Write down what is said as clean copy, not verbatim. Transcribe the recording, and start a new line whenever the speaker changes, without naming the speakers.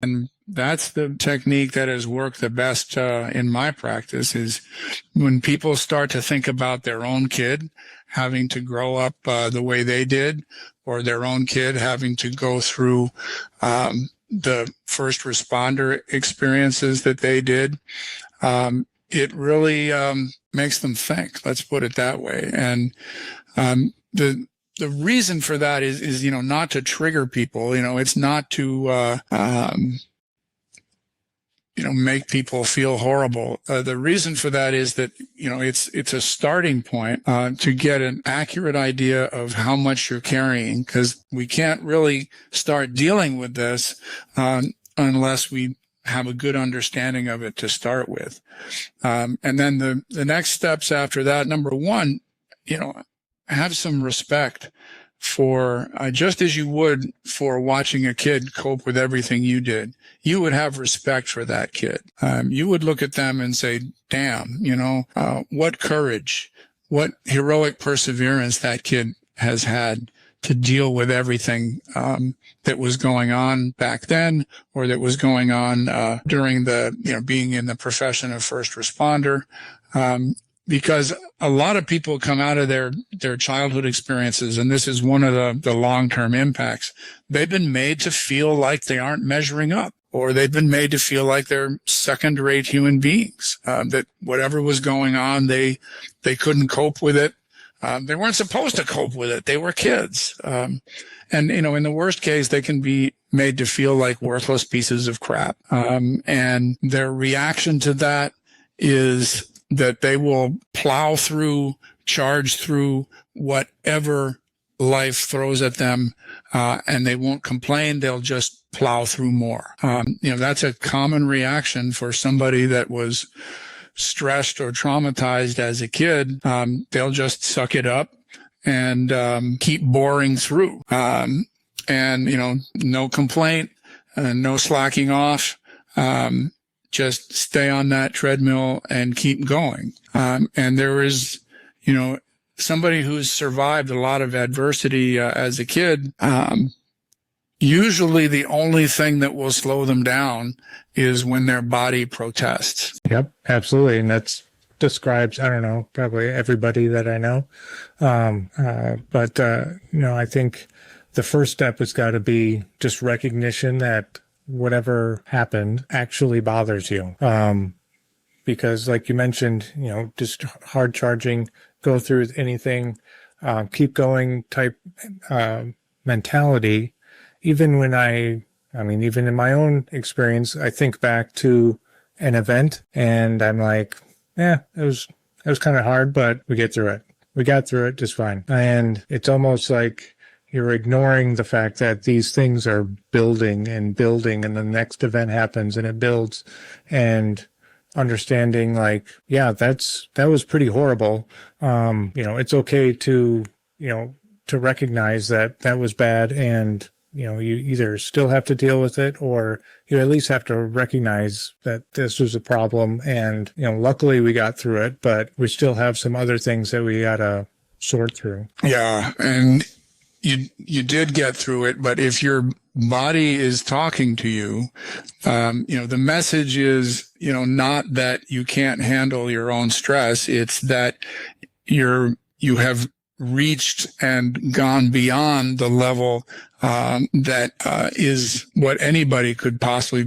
And that's the technique that has worked the best in my practice, is when people start to think about their own kid having to grow up the way they did, or their own kid having to go through the first responder experiences that they did. It really makes them think, let's put it that way. And the reason for that is, not to trigger people. It's not to, make people feel horrible. The reason for that is that, it's a starting point to get an accurate idea of how much you're carrying, because we can't really start dealing with this unless we have a good understanding of it to start with. And then the next steps after that, number one, have some respect for, just as you would for watching a kid cope with everything you did, you would have respect for that kid. You would look at them and say, damn, what courage, what heroic perseverance that kid has had to deal with everything that was going on back then, or that was going on during the, being in the profession of first responder. Because a lot of people come out of their childhood experiences, and this is one of the long-term impacts. They've been made to feel like they aren't measuring up, or they've been made to feel like they're second-rate human beings, that whatever was going on, they couldn't cope with it. They weren't supposed to cope with it. They were kids. And, in the worst case, they can be made to feel like worthless pieces of crap. And their reaction to that is that they will plow through, charge through whatever life throws at them, and they won't complain. They'll just plow through more. That's a common reaction for somebody that was stressed or traumatized as a kid. They'll just suck it up and keep boring through. And no complaint, no slacking off. Just stay on that treadmill and keep going. And there is, somebody who's survived a lot of adversity as a kid. Usually the only thing that will slow them down is when their body protests.
Yep, absolutely. And that describes, I don't know, probably everybody that I know. But I think the first step has got to be just recognition that whatever happened actually bothers you. Because like you mentioned, just hard charging, go through anything, keep going type mentality. Even when even in my own experience, I think back to an event and I'm like, it was kind of hard, but we get through it. We got through it just fine. And it's almost like you're ignoring the fact that these things are building and building, and the next event happens and it builds, and understanding like, that was pretty horrible. It's okay to recognize that was bad, and you either still have to deal with it, or you at least have to recognize that this was a problem. And, luckily we got through it, but we still have some other things that we gotta sort through.
Yeah. And you did get through it, but if your body is talking to you, the message is, not that you can't handle your own stress. It's that you have reached and gone beyond the level that is what anybody could possibly be